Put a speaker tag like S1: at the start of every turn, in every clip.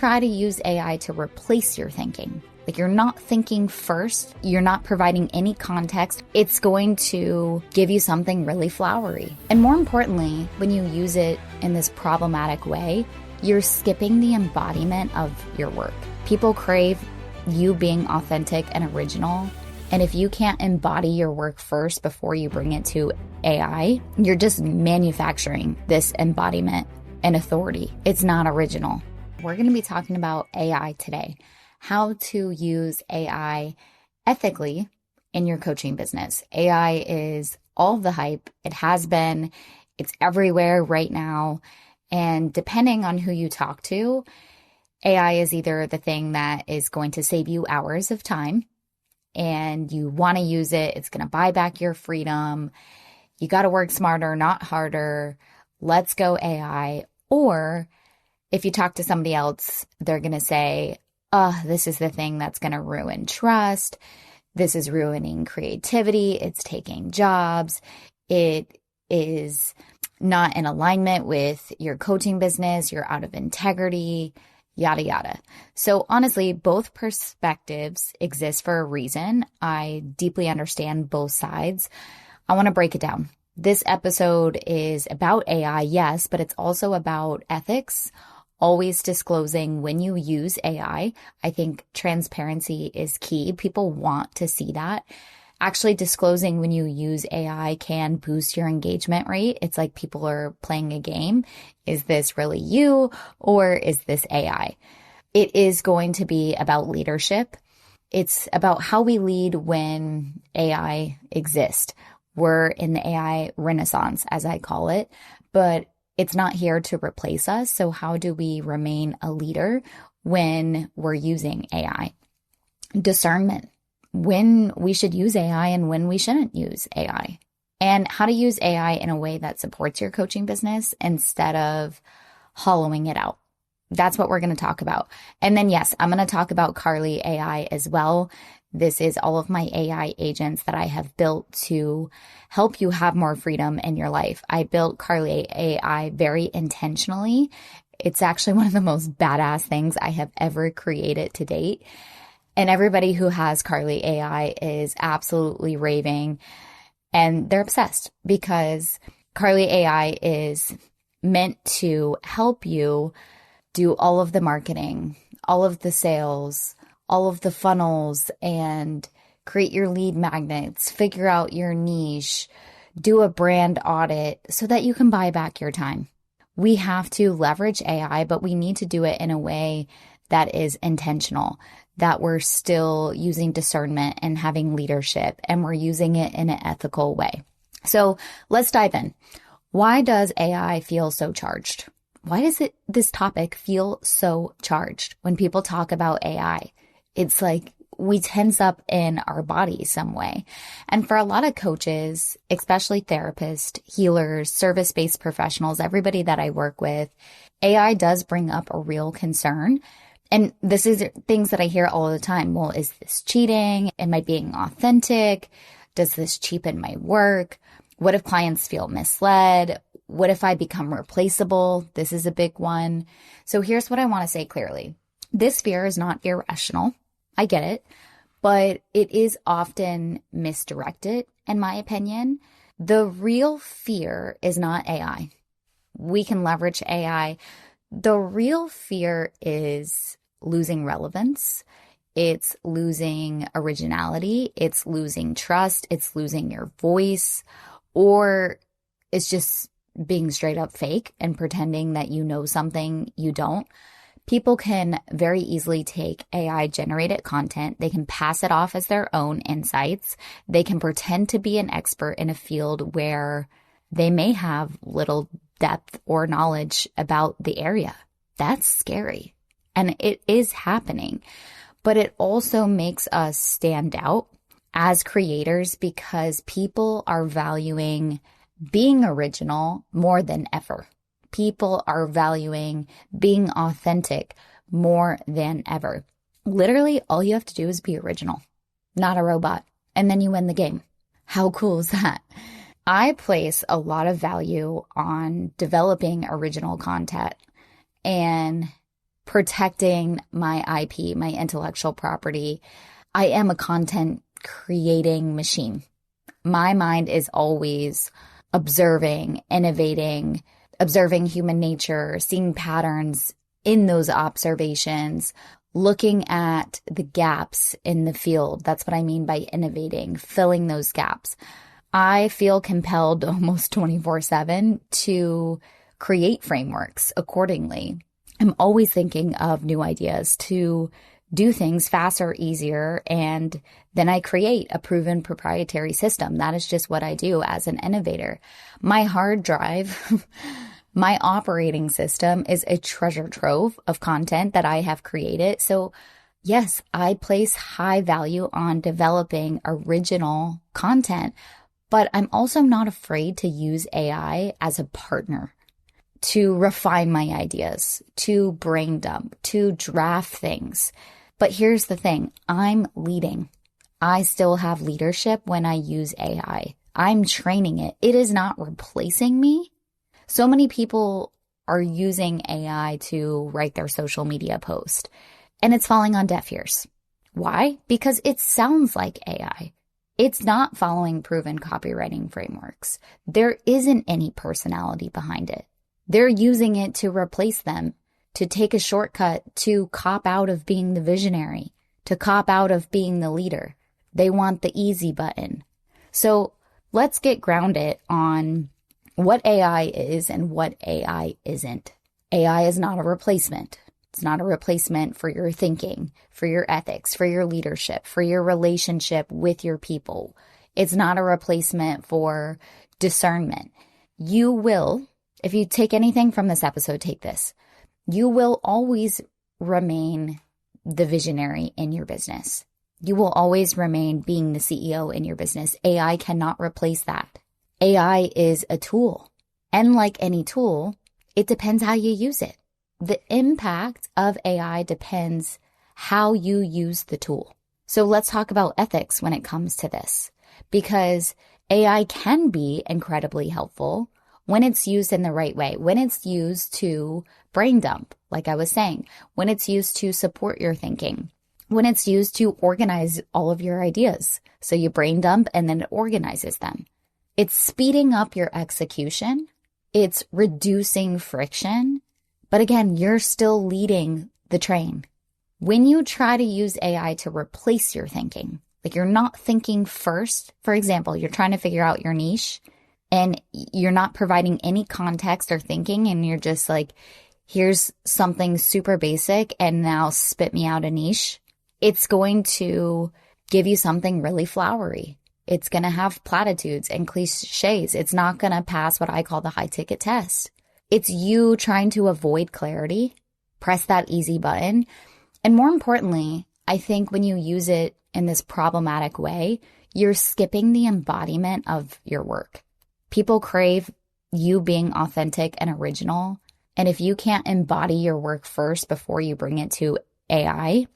S1: try to use AI to replace your thinking. Like, you're not thinking first, you're not providing any context. It's going to give you something really flowery. And more importantly, when you use it in this problematic way, you're skipping the embodiment of your work. People crave you being authentic and original. And if you can't embody your work first before you bring it to AI, you're just manufacturing this embodiment and authority. It's not original. We're going to be talking about AI today, how to use AI ethically in your coaching business. AI is all the hype. It has been. It's everywhere right now. And depending on who you talk to, AI is either the thing that is going to save you hours of time and you want to use it. It's going to buy back your freedom. You got to work smarter, not harder. Let's go AI. Or if you talk to somebody else, they're going to say, this is the thing that's going to ruin trust. This is ruining creativity. It's taking jobs. It is not in alignment with your coaching business. You're out of integrity, yada, yada. So honestly, both perspectives exist for a reason. I deeply understand both sides. I want to break it down. This episode is about AI, yes, but it's also about ethics, always disclosing when you use AI. I think transparency is key. People want to see that. Actually disclosing when you use AI can boost your engagement rate. It's like people are playing a game. Is this really you or is this AI? It is going to be about leadership. It's about how we lead when AI exists. We're in the AI renaissance, as I call it, but it's not here to replace us. So how do we remain a leader when we're using AI? Discernment, when we should use AI and when we shouldn't use AI, and how to use AI in a way that supports your coaching business instead of hollowing it out. That's what we're going to talk about. And then, yes, I'm going to talk about Carly AI as well. This is all of my AI agents that I have built to help you have more freedom in your life. I built Carly AI very intentionally. It's actually one of the most badass things I have ever created to date. And everybody who has Carly AI is absolutely raving and they're obsessed because Carly AI is meant to help you do all of the marketing, all of the sales, all of the funnels, and create your lead magnets, figure out your niche, do a brand audit so that you can buy back your time. We have to leverage AI, but we need to do it in a way that is intentional, that we're still using discernment and having leadership, and we're using it in an ethical way. So let's dive in. Why does AI feel so charged? Why does this topic feel so charged when people talk about AI? It's like we tense up in our body some way. And for a lot of coaches, especially therapists, healers, service-based professionals, everybody that I work with, AI does bring up a real concern. And this is things that I hear all the time. Well, is this cheating? Am I being authentic? Does this cheapen my work? What if clients feel misled? What if I become replaceable? This is a big one. So here's what I want to say clearly. This fear is not irrational. I get it, but it is often misdirected, in my opinion. The real fear is not AI. We can leverage AI. The real fear is losing relevance. It's losing originality. It's losing trust. It's losing your voice, or it's just being straight up fake and pretending that you know something you don't. People can very easily take AI generated content. They can pass it off as their own insights. They can pretend to be an expert in a field where they may have little depth or knowledge about the area. That's scary. And it is happening. But it also makes us stand out as creators because people are valuing being original more than ever. People are valuing being authentic more than ever. Literally, all you have to do is be original, not a robot, and then you win the game. How cool is that? I place a lot of value on developing original content and protecting my IP, my intellectual property. I am a content creating machine. My mind is always observing, innovating, observing human nature, seeing patterns in those observations, looking at the gaps in the field. That's what I mean by innovating, filling those gaps. I feel compelled almost 24/7 to create frameworks accordingly. I'm always thinking of new ideas to do things faster, easier, and then I create a proven proprietary system. That is just what I do as an innovator. My hard drive, my operating system is a treasure trove of content that I have created. So yes, I place high value on developing original content, but I'm also not afraid to use AI as a partner to refine my ideas, to brain dump, to draft things. But here's the thing, I'm leading. I still have leadership when I use AI. I'm training it. It is not replacing me. So many people are using AI to write their social media post, and it's falling on deaf ears. Why? Because it sounds like AI. It's not following proven copywriting frameworks. There isn't any personality behind it. They're using it to replace them, to take a shortcut, to cop out of being the visionary, to cop out of being the leader. They want the easy button. So let's get grounded on what AI is and what AI isn't. AI is not a replacement. It's not a replacement for your thinking, for your ethics, for your leadership, for your relationship with your people. It's not a replacement for discernment. You will, if you take anything from this episode, take this. You will always remain the visionary in your business. You will always remain being the CEO in your business. AI cannot replace that. AI is a tool. And like any tool, it depends how you use it. The impact of AI depends how you use the tool. So let's talk about ethics when it comes to this, because AI can be incredibly helpful when it's used in the right way, when it's used to brain dump, like I was saying, when it's used to support your thinking, when it's used to organize all of your ideas. So you brain dump and then it organizes them. It's speeding up your execution. It's reducing friction. But again, you're still leading the train. When you try to use AI to replace your thinking, like you're not thinking first, for example, you're trying to figure out your niche and you're not providing any context or thinking, and you're just like, here's something super basic and now spit me out a niche. It's going to give you something really flowery. It's going to have platitudes and cliches. It's not going to pass what I call the high ticket test. It's you trying to avoid clarity, press that easy button. And more importantly, I think when you use it in this problematic way, you're skipping the embodiment of your work. People crave you being authentic and original. And if you can't embody your work first before you bring it to AI,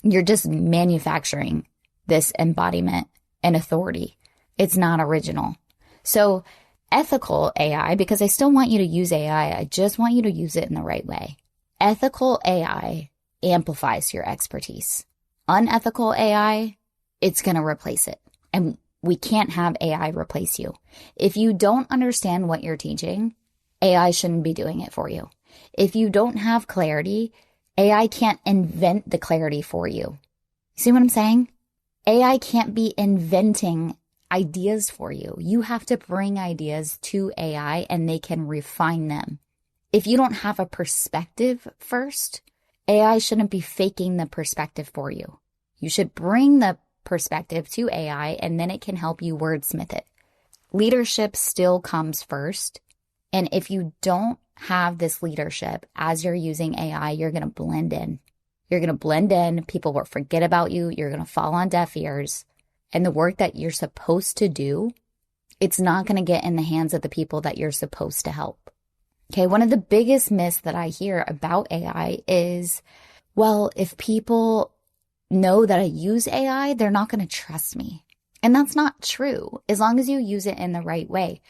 S1: you're just manufacturing this embodiment and authority. It's not original. So ethical AI, because I still want you to use AI, I just want you to use it in the right way. Ethical AI amplifies your expertise. Unethical AI, it's going to replace it. And we can't have AI replace you. If you don't understand what you're teaching, AI shouldn't be doing it for you. If you don't have clarity, AI can't invent the clarity for you. See what I'm saying? AI can't be inventing ideas for you. You have to bring ideas to AI and they can refine them. If you don't have a perspective first, AI shouldn't be faking the perspective for you. You should bring the perspective to AI and then it can help you wordsmith it. Leadership still comes first. And if you don't have this leadership as you're using AI, you're going to blend in. You're going to blend in. People will forget about you. You're going to fall on deaf ears. And the work that you're supposed to do, it's not going to get in the hands of the people that you're supposed to help. Okay, one of the biggest myths that I hear about AI is, well, if people know that I use AI, they're not going to trust me. And that's not true, as long as you use it in the right way.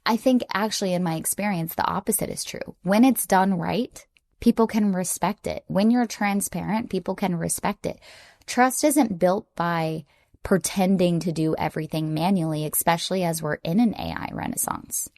S1: I think actually in my experience, the opposite is true. When it's done right, people can respect it. When you're transparent, people can respect it. Trust isn't built by pretending to do everything manually, especially as we're in an AI renaissance.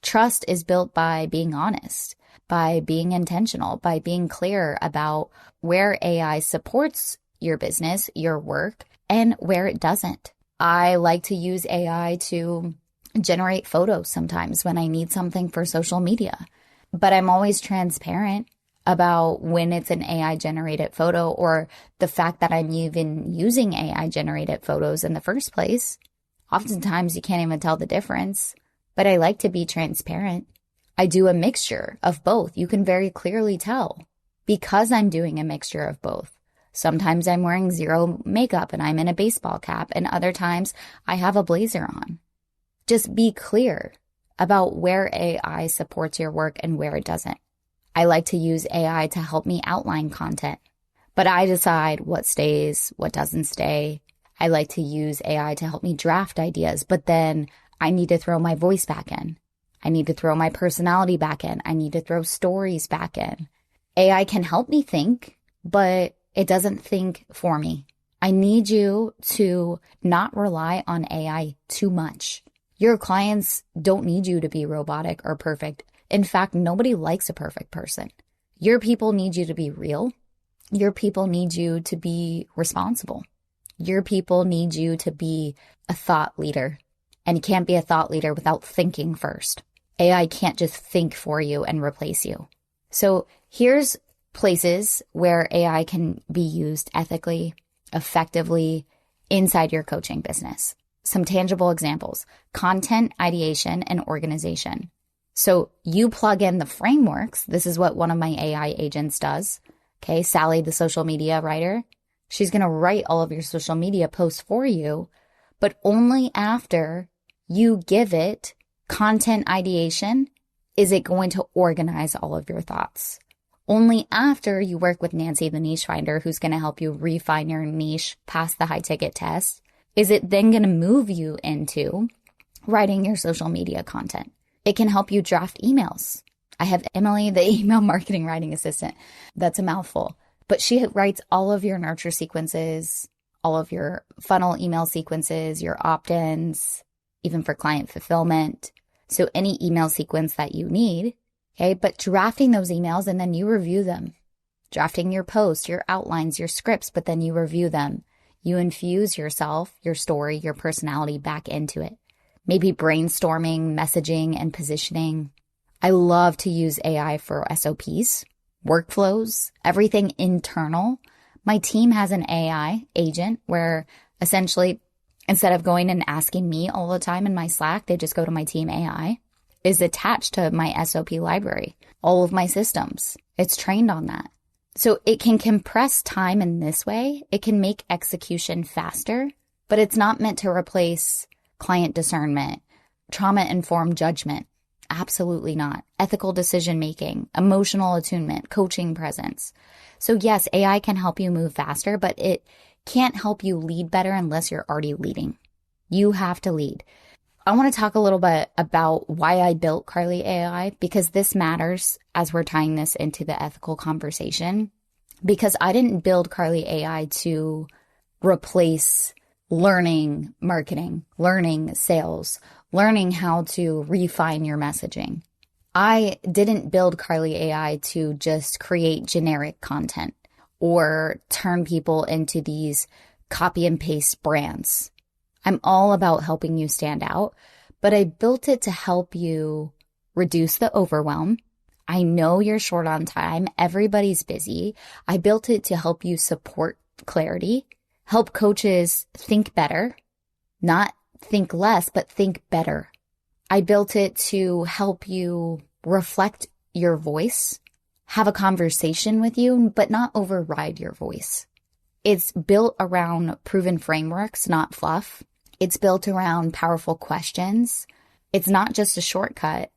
S1: Trust is built by being honest, by being intentional, by being clear about where AI supports your business, your work, and where it doesn't. I like to use AI to generate photos sometimes when I need something for social media, but I'm always transparent about when it's an AI generated photo or the fact that I'm even using AI generated photos in the first place. Oftentimes you can't even tell the difference, but I like to be transparent. I do a mixture of both. You can very clearly tell because I'm doing a mixture of both. Sometimes I'm wearing zero makeup and I'm in a baseball cap, and other times I have a blazer on. Just be clear about where AI supports your work and where it doesn't. I like to use AI to help me outline content, but I decide what stays, what doesn't stay. I like to use AI to help me draft ideas, but then I need to throw my voice back in. I need to throw my personality back in. I need to throw stories back in. AI can help me think, but it doesn't think for me. I need you to not rely on AI too much. Your clients don't need you to be robotic or perfect. In fact, nobody likes a perfect person. Your people need you to be real. Your people need you to be responsible. Your people need you to be a thought leader. And you can't be a thought leader without thinking first. AI can't just think for you and replace you. So here's places where AI can be used ethically, effectively inside your coaching business. Some tangible examples: content ideation and organization. So you plug in the frameworks. This is what one of my AI agents does. Okay, Sally, the social media writer, she's going to write all of your social media posts for you, but only after you give it content ideation is it going to organize all of your thoughts. Only after you work with Nancy, the niche finder, who's going to help you refine your niche past the high ticket test, is it then going to move you into writing your social media content. It can help you draft emails. I have Emily, the email marketing writing assistant. That's a mouthful, but she writes all of your nurture sequences, all of your funnel email sequences, your opt-ins, even for client fulfillment. So any email sequence that you need, okay, but drafting those emails and then you review them. Drafting your posts, your outlines, your scripts, but then you review them. You infuse yourself, your story, your personality back into it. Maybe brainstorming, messaging, and positioning. I love to use AI for SOPs, workflows, everything internal. My team has an AI agent where essentially instead of going and asking me all the time in my Slack, they just go to my team AI. Is attached to my SOP library, all of my systems. It's trained on that. So it can compress time in this way. It can make execution faster, but it's not meant to replace client discernment, trauma-informed judgment. Absolutely not. Ethical decision-making, emotional attunement, coaching presence. So yes, AI can help you move faster, but it can't help you lead better unless you're already leading. You have to lead. I want to talk a little bit about why I built Carly AI, because this matters as we're tying this into the ethical conversation. Because I didn't build Carly AI to replace learning marketing, learning sales, learning how to refine your messaging. I didn't build Carly AI to just create generic content or turn people into these copy and paste brands. I'm all about helping you stand out, but I built it to help you reduce the overwhelm. I know you're short on time. Everybody's busy. I built it to help you support clarity, help coaches think better, not think less, but think better. I built it to help you reflect your voice, have a conversation with you, but not override your voice. It's built around proven frameworks, not fluff. It's built around powerful questions. It's not just a shortcut,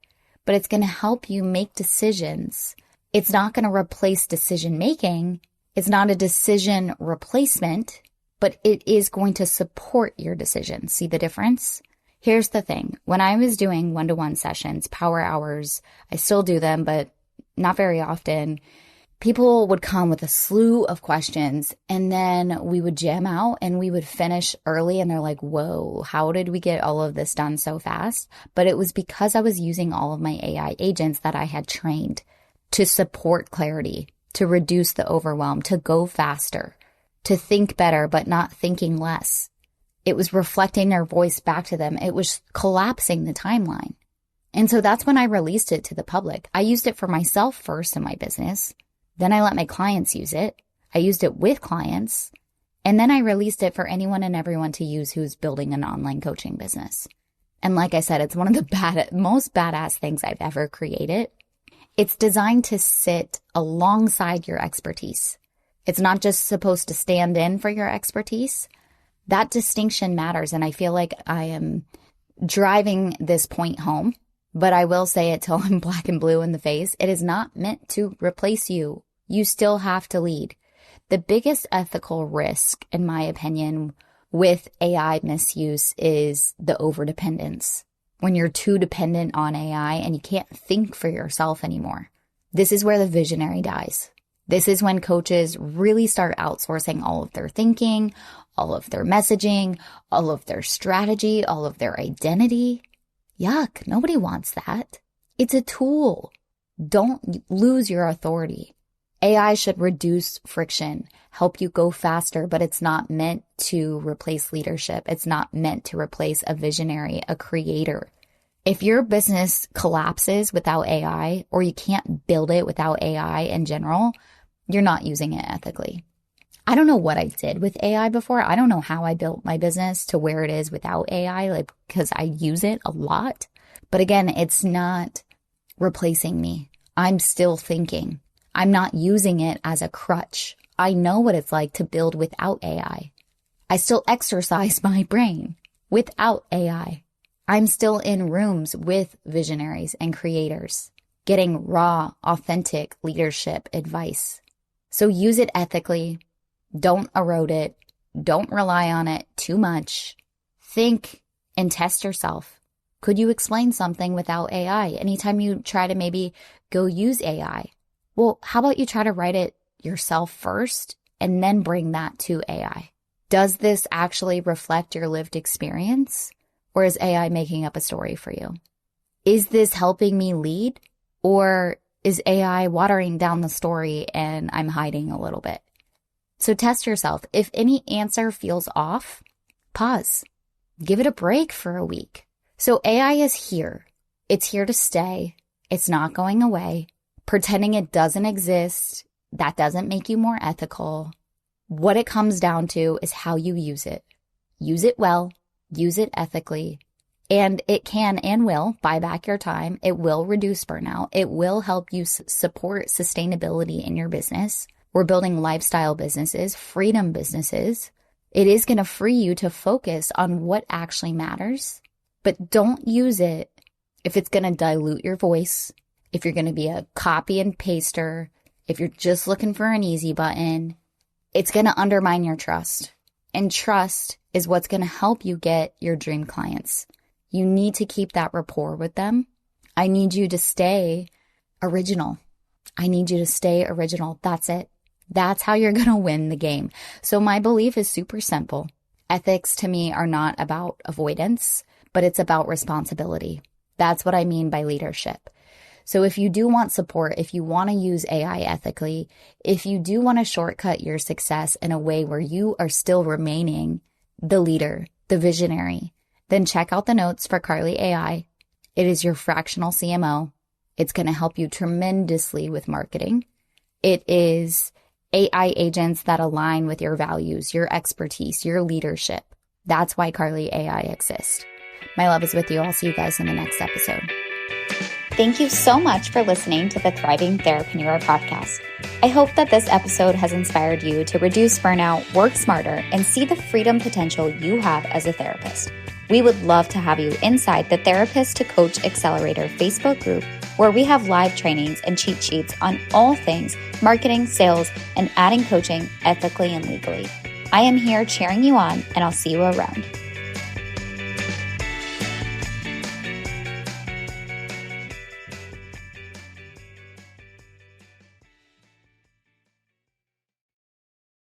S1: but it's going to help you make decisions. It's not going to replace decision making. It's not a decision replacement, but it is going to support your decisions. See the difference? Here's the thing. When I was doing one-to-one sessions, power hours, I still do them, but not very often. people would come with a slew of questions, and then we would jam out and we would finish early, and they're like, whoa, how did we get all of this done so fast? But it was because I was using all of my AI agents that I had trained to support clarity, to reduce the overwhelm, to go faster, to think better, but not thinking less. It was reflecting their voice back to them. It was collapsing the timeline. And so that's when I released it to the public. I used it for myself first in my business. Then I let my clients use it. I used it with clients. And then I released it for anyone and everyone to use who's building an online coaching business. And like I said, it's one of the most badass things I've ever created. It's designed to sit alongside your expertise. It's not just supposed to stand in for your expertise. That distinction matters. And I feel like I am driving this point home, but I will say it till I'm black and blue in the face. It is not meant to replace you. You still have to lead. The biggest ethical risk, in my opinion, with AI misuse is the overdependence. When you're too dependent on AI and you can't think for yourself anymore. This is where the visionary dies. This is when coaches really start outsourcing all of their thinking, all of their messaging, all of their strategy, all of their identity. Yuck, nobody wants that. It's a tool. Don't lose your authority. AI should reduce friction, help you go faster, but it's not meant to replace leadership. It's not meant to replace a visionary, a creator. If your business collapses without AI, or you can't build it without AI in general, you're not using it ethically. I don't know what I did with AI before. I don't know how I built my business to where it is without AI, because I use it a lot. But again, it's not replacing me. I'm still thinking. I'm not using it as a crutch. I know what it's like to build without AI. I still exercise my brain without AI. I'm still in rooms with visionaries and creators, getting raw, authentic leadership advice. So use it ethically. Don't erode it. Don't rely on it too much. Think and test yourself. Could you explain something without AI? Anytime you try to maybe go use AI, well, how about you try to write it yourself first and then bring that to AI? Does this actually reflect your lived experience, or is AI making up a story for you? Is this helping me lead, or is AI watering down the story and I'm hiding a little bit? So test yourself. If any answer feels off, pause. Give it a break for a week. So AI is here. It's here to stay. It's not going away. Pretending it doesn't exist, that doesn't make you more ethical. What it comes down to is how you use it. Use it well, use it ethically, and it can and will buy back your time. It will reduce burnout. It will help you support sustainability in your business. We're building lifestyle businesses, freedom businesses. It is going to free you to focus on what actually matters, but don't use it if it's going to dilute your voice, if you're going to be a copy and paster, if you're just looking for an easy button. It's going to undermine your trust. And trust is what's going to help you get your dream clients. You need to keep that rapport with them. I need you to stay original. I need you to stay original. That's it. That's how you're going to win the game. So my belief is super simple. Ethics to me are not about avoidance, but it's about responsibility. That's what I mean by leadership. So if you do want support, if you want to use AI ethically, if you do want to shortcut your success in a way where you are still remaining the leader, the visionary, then check out the notes for Carly AI. It is your fractional CMO. It's going to help you tremendously with marketing. It is AI agents that align with your values, your expertise, your leadership. That's why Carly AI exists. My love is with you. I'll see you guys in the next episode. Thank you so much for listening to the Thriving Therapreneur podcast. I hope that this episode has inspired you to reduce burnout, work smarter, and see the freedom potential you have as a therapist. We would love to have you inside the Therapist to Coach Accelerator Facebook group, where we have live trainings and cheat sheets on all things marketing, sales, and adding coaching ethically and legally. I am here cheering you on, and I'll see you around.